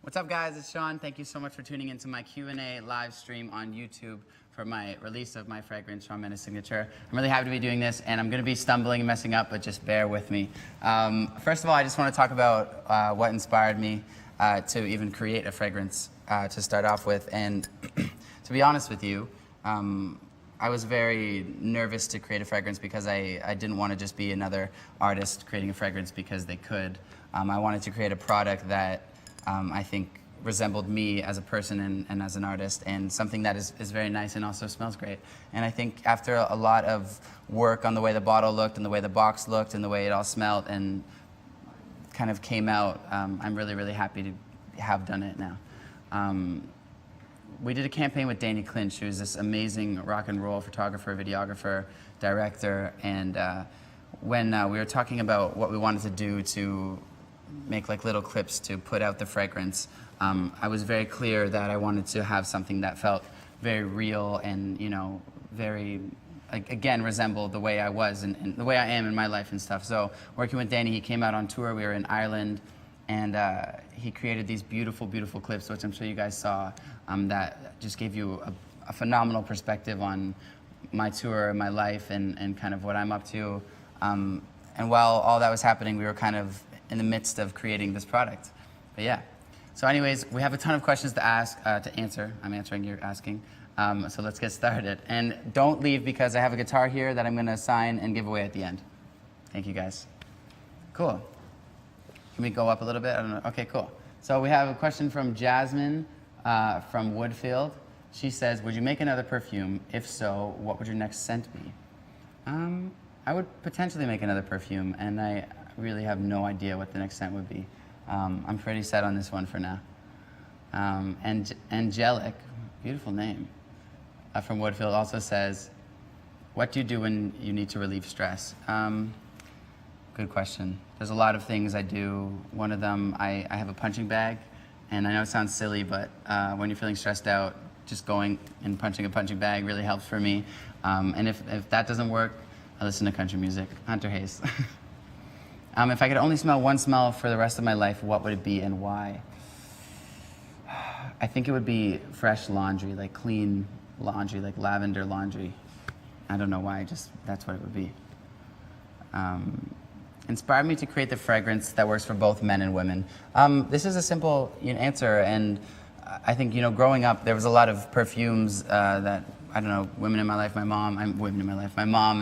What's up, guys? It's Shawn. Thank you so much for tuning into my Q&A live stream on YouTube for my release of my fragrance, Shawn Mendes Signature. I'm really happy to be doing this, and I'm going to be stumbling and messing up, but just bear with me. First of all, I just want to talk about what inspired me to even create a fragrance to start off with. And to be honest with you, I was very nervous to create a fragrance because I didn't want to just be another artist creating a fragrance because they could. I wanted to create a product that I think resembled me as a person and as an artist, and something that is very nice and also smells great. And I think after a lot of work on the way the bottle looked and the way the box looked and the way it all smelled and kind of came out, I'm really, really happy to have done it now. We did a campaign with Danny Clinch, who's this amazing rock and roll photographer, videographer, director, and when we were talking about what we wanted to do to make like little clips to put out the fragrance, I was very clear that I wanted to have something that felt very real and, you know, very, again, resembled the way I was and the way I am in my life and stuff. So working with Danny, he came out on tour. We were in Ireland, and he created these beautiful, beautiful clips, which I'm sure you guys saw, that just gave you a phenomenal perspective on my tour, my life, and kind of what I'm up to. And while all that was happening, we were kind of in the midst of creating this product. But yeah. So anyways, we have a ton of questions to ask, to answer. I'm answering, you're asking. So let's get started. And don't leave, because I have a guitar here that I'm gonna sign and give away at the end. Thank you, guys. Cool. Can we go up a little bit? I don't know. Okay, cool. So we have a question from Jasmine from Woodfield. She says, would you make another perfume? If so, what would your next scent be? I would potentially make another perfume, and I really have no idea what the next scent would be. I'm pretty set on this one for now. And Angelic, beautiful name, from Woodfield also says, what do you do when you need to relieve stress? Good question. There's a lot of things I do. One of them, I have a punching bag, and I know it sounds silly, but when you're feeling stressed out, just going and punching a punching bag really helps for me. And if that doesn't work, I listen to country music. Hunter Hayes. If I could only smell one smell for the rest of my life, what would it be and why? I think it would be fresh laundry, like clean laundry, like lavender laundry. I don't know why, just that's what it would be. Inspired me to create the fragrance that works for both men and women. This is a simple answer, and I think, you know, growing up, there was a lot of perfumes that, I don't know, women in my life, my mom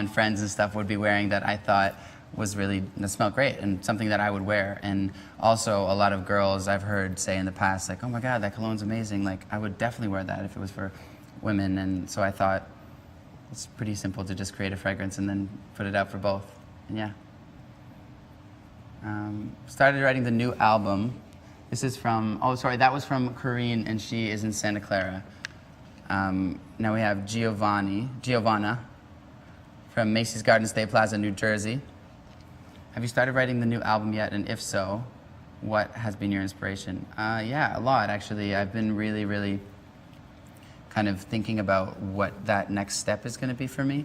and friends and stuff would be wearing that I thought was really, that smelled great and something that I would wear. And also a lot of girls I've heard say in the past, like, oh my God, that cologne's amazing. Like, I would definitely wear that if it was for women. And so I thought it's pretty simple to just create a fragrance and then put it out for both. And yeah. Started writing the new album. This is from, oh sorry, that was from Corinne, and she is in Santa Clara. Now we have Giovanna from Macy's Garden State Plaza, New Jersey. Have you started writing the new album yet? And if so, what has been your inspiration? Yeah, a lot, actually. I've been really, really kind of thinking about what that next step is going to be for me.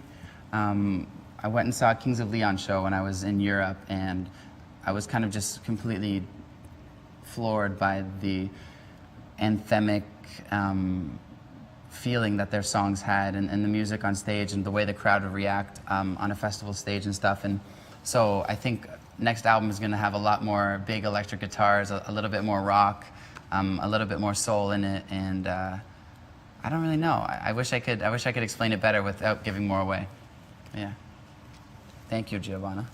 I went and saw Kings of Leon show when I was in Europe, and I was kind of just completely floored by the anthemic feeling that their songs had, and the music on stage, and the way the crowd would react on a festival stage and stuff. And so I think next album is going to have a lot more big electric guitars, a little bit more rock, a little bit more soul in it, and I don't really know. I wish I could explain it better without giving more away. Yeah. Thank you, Giovanna.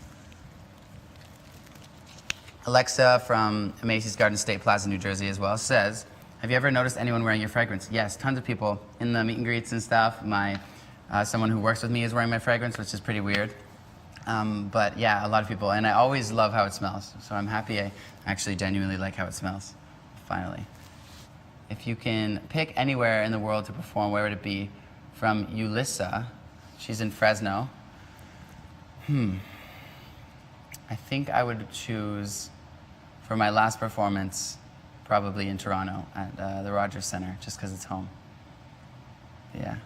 Alexa from Macy's Garden State Plaza, New Jersey as well says, have you ever noticed anyone wearing your fragrance? Yes, tons of people in the meet and greets and stuff. Someone who works with me is wearing my fragrance, which is pretty weird. But yeah, a lot of people, and I always love how it smells. So I'm happy I actually genuinely like how it smells, finally. If you can pick anywhere in the world to perform, where would it be? From Ulissa, she's in Fresno. I think I would choose, for my last performance, probably in Toronto at the Rogers Center, just because it's home. Yeah.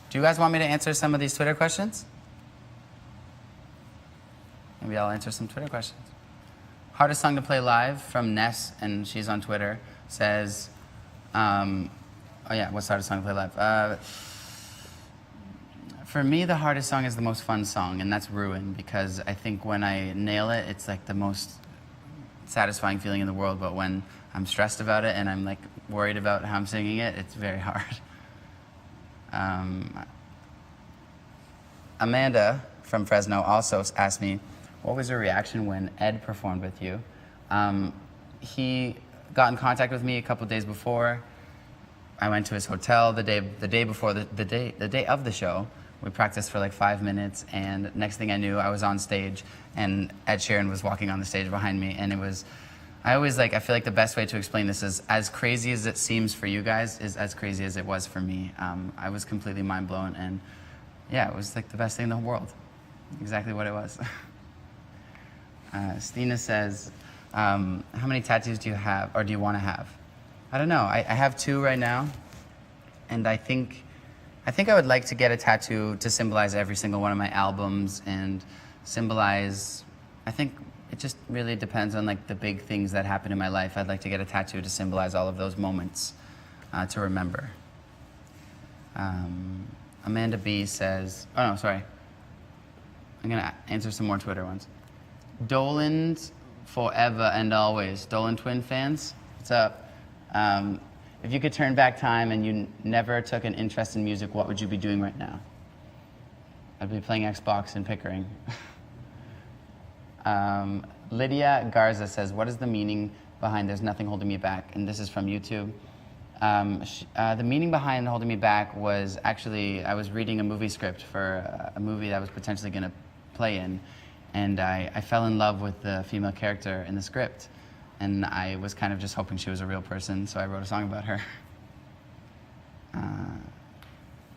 Do you guys want me to answer some of these Twitter questions? Maybe I'll answer some Twitter questions. Hardest song to play live from Ness, and she's on Twitter, says, oh yeah, what's the hardest song to play live? For me, the hardest song is the most fun song, and that's Ruin, because I think when I nail it, it's like the most satisfying feeling in the world, but when I'm stressed about it and I'm like worried about how I'm singing it, it's very hard. Amanda from Fresno also asked me, what was your reaction when Ed performed with you? He got in contact with me a couple days before. I went to his hotel the day before the day of the show. We practiced for like 5 minutes, and next thing I knew, I was on stage, and Ed Sheeran was walking on the stage behind me, and it was, I feel like the best way to explain this is, as crazy as it seems for you guys is as crazy as it was for me. I was completely mind blown, and yeah, it was like the best thing in the whole world. Exactly what it was. Stina says, how many tattoos do you have, or do you want to have? I don't know, I have 2 right now, and I think I would like to get a tattoo to symbolize every single one of my albums and symbolize, I think it just really depends on like the big things that happen in my life. I'd like to get a tattoo to symbolize all of those moments to remember. Amanda B says, oh no, sorry. I'm gonna answer some more Twitter ones. Dolan's forever and always. Dolan Twin fans, what's up? If you could turn back time and you never took an interest in music, what would you be doing right now? I'd be playing Xbox in Pickering. Lydia Garza says, what is the meaning behind There's Nothing Holding Me Back? And this is from YouTube. The meaning behind Holding Me Back was actually, I was reading a movie script for a movie that I was potentially going to play in, and I fell in love with the female character in the script. And I was kind of just hoping she was a real person, so I wrote a song about her.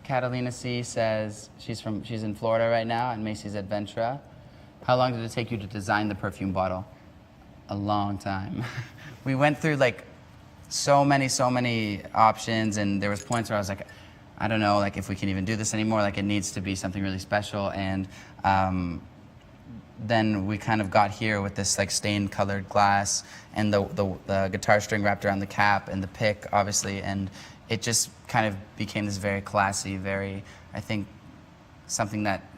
Catalina C says she's in Florida right now at Macy's at Ventura. How long did it take you to design the perfume bottle? A long time. We went through like so many options, and there was points where I was like, I don't know, like if we can even do this anymore. Like it needs to be something really special, and then we kind of got here with this like stained colored glass and the guitar string wrapped around the cap and the pick, obviously, and it just kind of became this very classy, very, I think, something that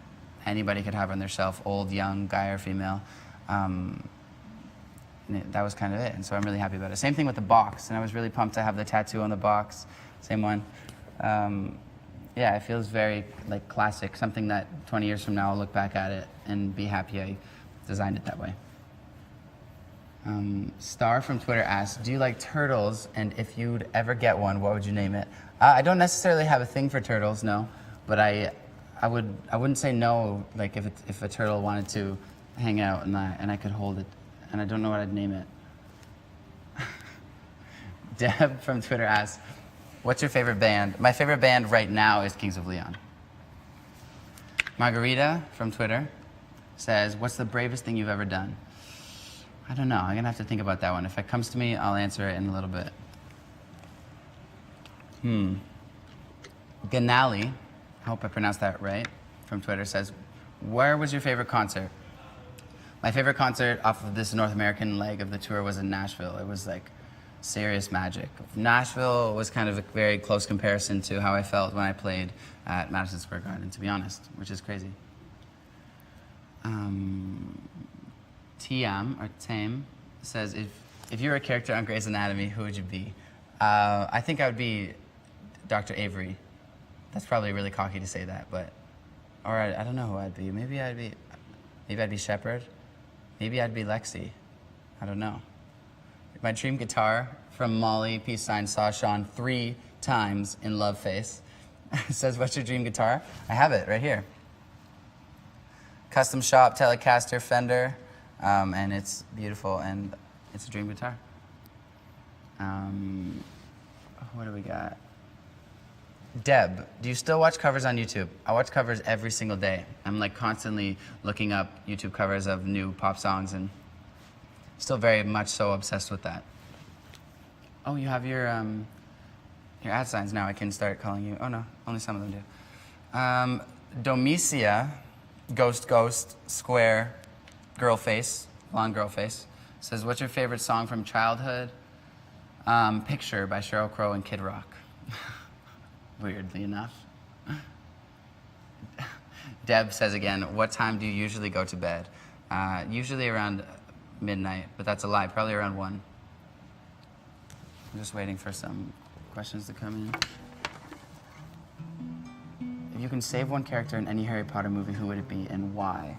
anybody could have on their shelf, old, young, guy or female. That was kind of it, and so I'm really happy about it. Same thing with the box, and I was really pumped to have the tattoo on the box, same one. Yeah, it feels very like classic, something that 20 years from now I'll look back at it and be happy I designed it that way. Star from Twitter asks, do you like turtles, and if you'd ever get one, what would you name it? I don't necessarily have a thing for turtles, no, but I wouldn't say no, like if a turtle wanted to hang out and I could hold it, and I don't know what I'd name it. Deb from Twitter asks, what's your favorite band? My favorite band right now is Kings of Leon. Margarita from Twitter says, what's the bravest thing you've ever done? I don't know, I'm gonna have to think about that one. If it comes to me, I'll answer it in a little bit. Ganali, I hope I pronounced that right, from Twitter says, where was your favorite concert? My favorite concert off of this North American leg of the tour was in Nashville. It was like serious magic. Nashville was kind of a very close comparison to how I felt when I played at Madison Square Garden, to be honest, which is crazy. Tiam, or Tame, says, if you were a character on Grey's Anatomy, who would you be? I think I would be Dr. Avery. That's probably really cocky to say that, but, or I don't know who I'd be. Maybe I'd be Shepard. Maybe I'd be Lexi. I don't know. My dream guitar from Molly, peace sign, saw Shawn 3 times in Love Face. Says, what's your dream guitar? I have it right here. Custom shop Telecaster Fender, and it's beautiful, and it's a dream guitar. What do we got? Deb, do you still watch covers on YouTube? I watch covers every single day. I'm like constantly looking up YouTube covers of new pop songs, and still very much so obsessed with that. Oh, you have your ad signs now. I can start calling you. Oh no, only some of them do. Domicia, Ghost, Square, Girl Face, blonde girl face, Says, what's your favorite song from childhood? Picture by Sheryl Crow and Kid Rock. Weirdly enough. Deb says again, what time do you usually go to bed? Usually around midnight, but that's a lie, probably around 1. I'm just waiting for some questions to come in. If you can save one character in any Harry Potter movie, who would it be and why?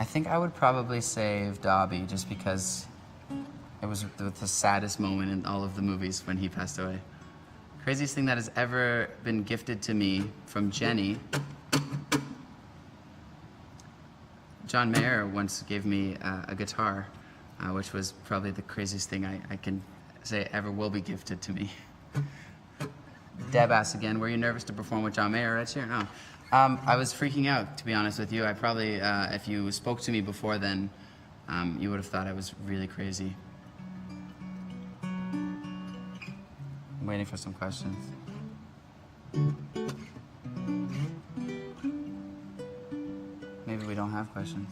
I think I would probably save Dobby, just because it was the saddest moment in all of the movies when he passed away. Craziest thing that has ever been gifted to me from Jenny. John Mayer once gave me a guitar, which was probably the craziest thing I can say ever will be gifted to me. Deb asks again, were you nervous to perform with John Mayer or Ed Sheeran? No. I was freaking out, to be honest with you. I probably, if you spoke to me before then, you would have thought I was really crazy. I'm waiting for some questions. Maybe we don't have questions.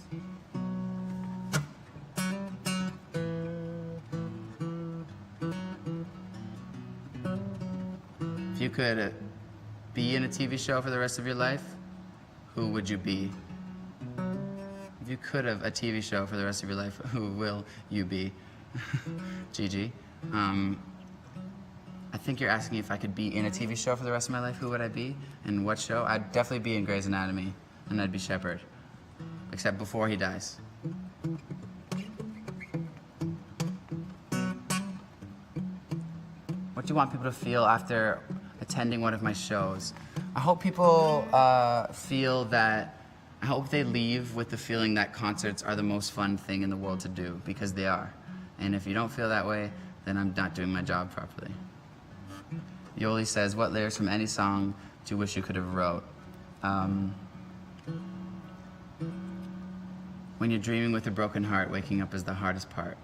If you could be in a TV show for the rest of your life, who would you be? If you could have a TV show for the rest of your life, who will you be? Gigi. I think you're asking if I could be in a TV show for the rest of my life, who would I be? And what show? I'd definitely be in Grey's Anatomy, and I'd be Shepard. Except before he dies. What do you want people to feel after attending one of my shows? I hope people feel that, I hope they leave with the feeling that concerts are the most fun thing in the world to do, because they are. And if you don't feel that way, then I'm not doing my job properly. Yoli says, what lyrics from any song do you wish you could have wrote? When you're dreaming with a broken heart, waking up is the hardest part.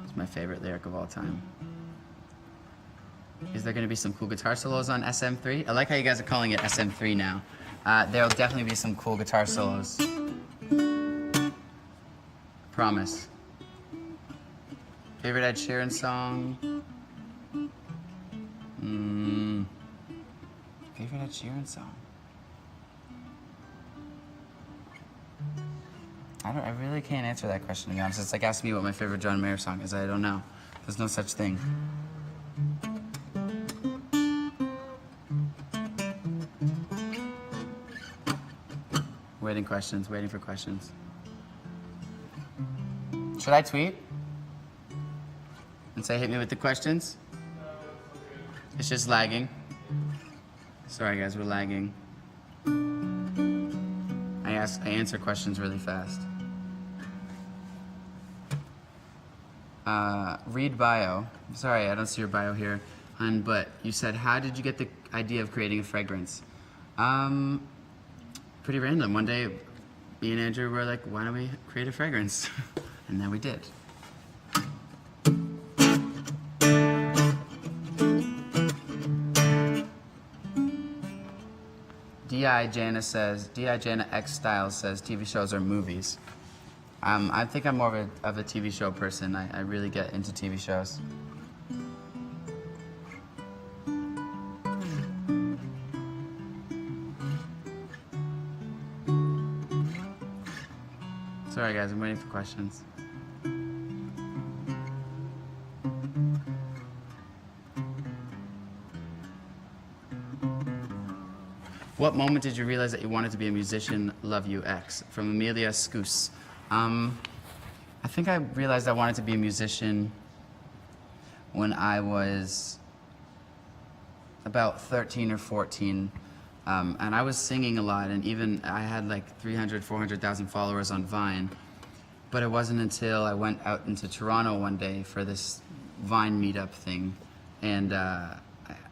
It's my favorite lyric of all time. Is there going to be some cool guitar solos on SM3? I like how you guys are calling it SM3 now. There'll definitely be some cool guitar solos. Promise. Favorite Ed Sheeran song? Favorite Ed Sheeran song? I really can't answer that question, to be honest. It's like asking me what my favorite John Mayer song is. I don't know. There's no such thing. Waiting questions, waiting for questions. Should I tweet? And say, hit me with the questions? It's just lagging. Sorry guys, we're lagging. I answer questions really fast. Read bio. Sorry, I don't see your bio here, hon, but you said, how did you get the idea of creating a fragrance? Pretty random. One day, me and Andrew were like, why don't we create a fragrance? And then we did. D.I. Jana X Styles says TV shows are movies. I think I'm more of a TV show person. I really get into TV shows. Sorry guys, I'm waiting for questions. What moment did you realize that you wanted to be a musician? Love you, X. From Amelia Scoos. I think I realized I wanted to be a musician when I was about 13 or 14. And I was singing a lot, and even I had like 300, 400,000 followers on Vine. But it wasn't until I went out into Toronto one day for this Vine meetup thing, and I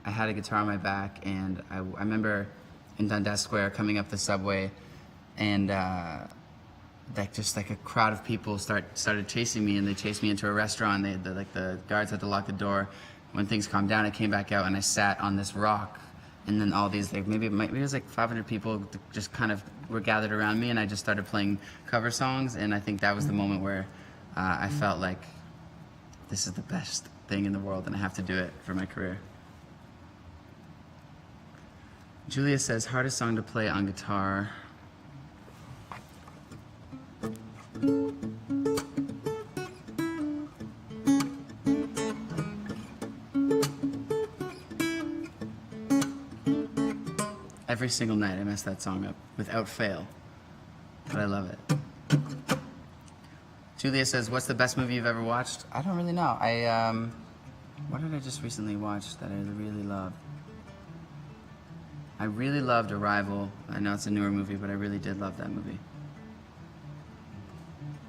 had a guitar on my back, and I remember in Dundas Square coming up the subway, and just like a crowd of people started chasing me, and they chased me into a restaurant. The guards had to lock the door. When things calmed down, I came back out and I sat on this rock, and then all these maybe it was like 500 people just kind of were gathered around me, and I just started playing cover songs, and I think that was the moment where I felt like this is the best thing in the world and I have to do it for my career. Julia says, hardest song to play on guitar. Every single night I mess that song up, without fail. But I love it. Julia says, what's the best movie you've ever watched? I don't really know. What did I just recently watch that I really loved? I really loved Arrival. I know it's a newer movie, but I really did love that movie.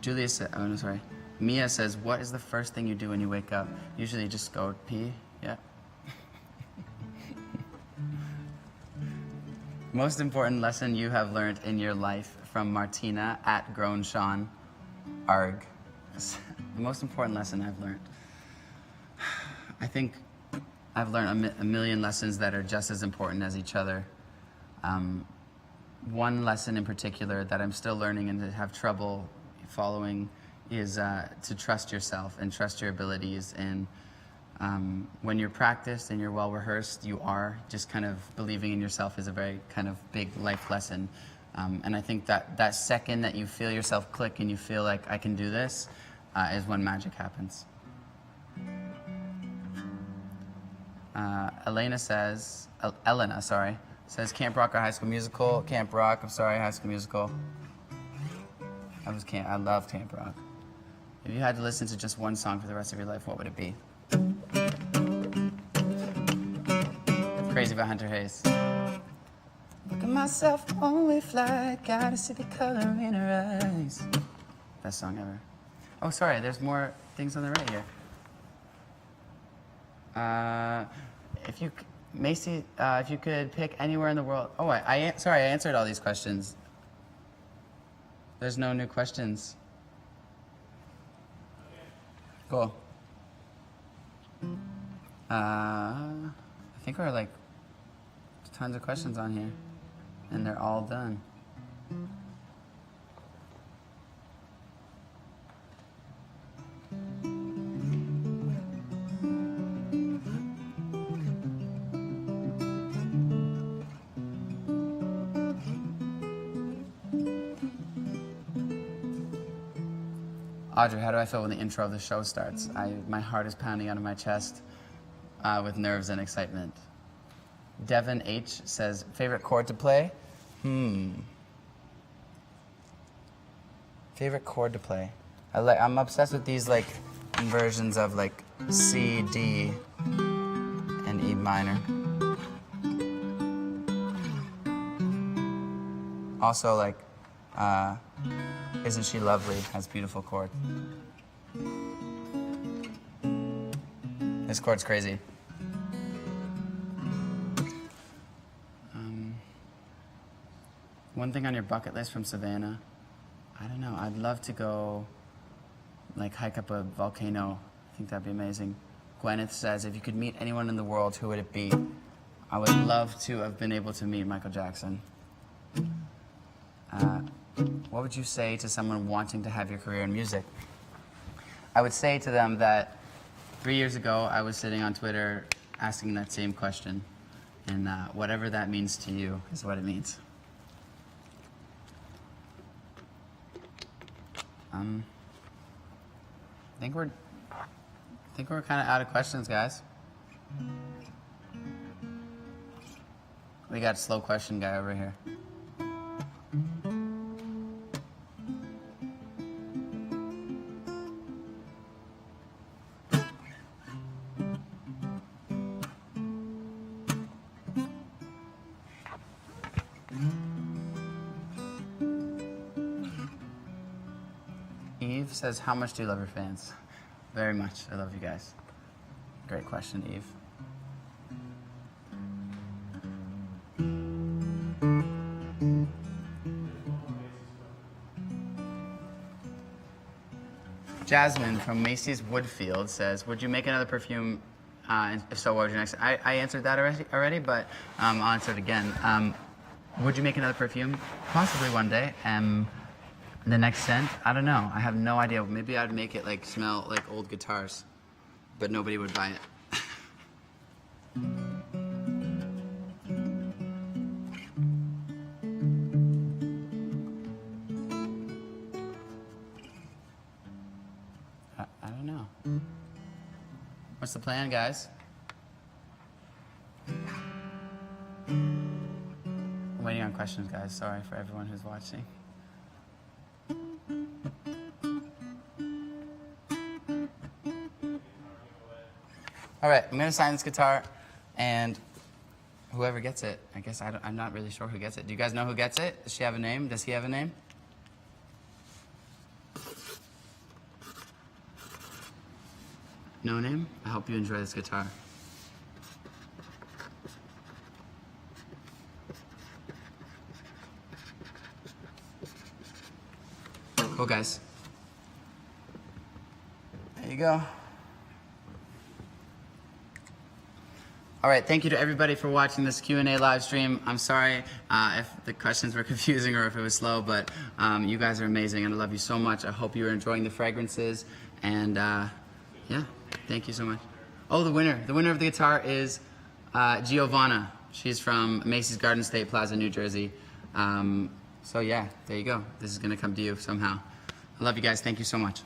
Julia said, oh no, sorry. Mia says, what is the first thing you do when you wake up? Usually you just go pee, yeah. Most important lesson you have learned in your life, from Martina at Grown Shawn. Arg. The most important lesson I've learned. I think I've learned a million lessons that are just as important as each other. One lesson in particular that I'm still learning and to have trouble following is to trust yourself and trust your abilities. And when you're practiced and you're well rehearsed, you are just kind of believing in yourself is a very kind of big life lesson. And I think that second that you feel yourself click and you feel like I can do this is when magic happens. Elena says, says Camp Rock or High School Musical. Camp Rock, I'm sorry, High School Musical. I love Camp Rock. If you had to listen to just one song for the rest of your life, what would it be? Crazy by Hunter Hayes. Look at myself, one-way flight, gotta see the color in her eyes. Best song ever. Oh, sorry, there's more things on the right here. Macy, if you could pick anywhere in the world. Oh, sorry, I answered all these questions. There's no new questions. Cool. I think we're like tons of questions on here, and they're all done. Audrey, how do I feel when the intro of the show starts? My heart is pounding out of my chest with nerves and excitement. Devin H says, favorite chord to play? Favorite chord to play? I'm obsessed with these like inversions of like C, D, and E minor. Also like, Isn't She Lovely has beautiful chord. This chord's crazy. One thing on your bucket list from Savannah? I don't know, I'd love to go like hike up a volcano. I think that'd be amazing. Gwyneth says, if you could meet anyone in the world, who would it be? I would love to have been able to meet Michael Jackson. What would you say to someone wanting to have your career in music? I would say to them that 3 years ago, I was sitting on Twitter asking that same question. And whatever that means to you is what it means. I think we're kind of out of questions, guys. We got a slow question guy over here. Eve says, how much do you love your fans? Very much. I love you guys. Great question, Eve. Jasmine from Macy's Woodfield says, would you make another perfume? And if so, what would your next? I answered that already, but I'll answer it again. Would you make another perfume? Possibly one day. The next scent? I don't know. I have no idea. Maybe I'd make it like smell like old guitars, but nobody would buy it. I don't know. What's the plan, guys? I'm waiting on questions, guys. Sorry for everyone who's watching. All right, I'm gonna sign this guitar, and whoever gets it, I guess I'm not really sure who gets it. Do you guys know who gets it? Does she have a name? Does he have a name? No name? I hope you enjoy this guitar. Cool, guys. There you go. All right, thank you to everybody for watching this Q&A live stream. I'm sorry if the questions were confusing or if it was slow, but you guys are amazing and I love you so much. I hope you're enjoying the fragrances, and yeah, thank you so much. Oh, the winner of the guitar is Giovanna. She's from Macy's Garden State Plaza, New Jersey. So yeah, there you go. This is gonna come to you somehow. I love you guys, thank you so much.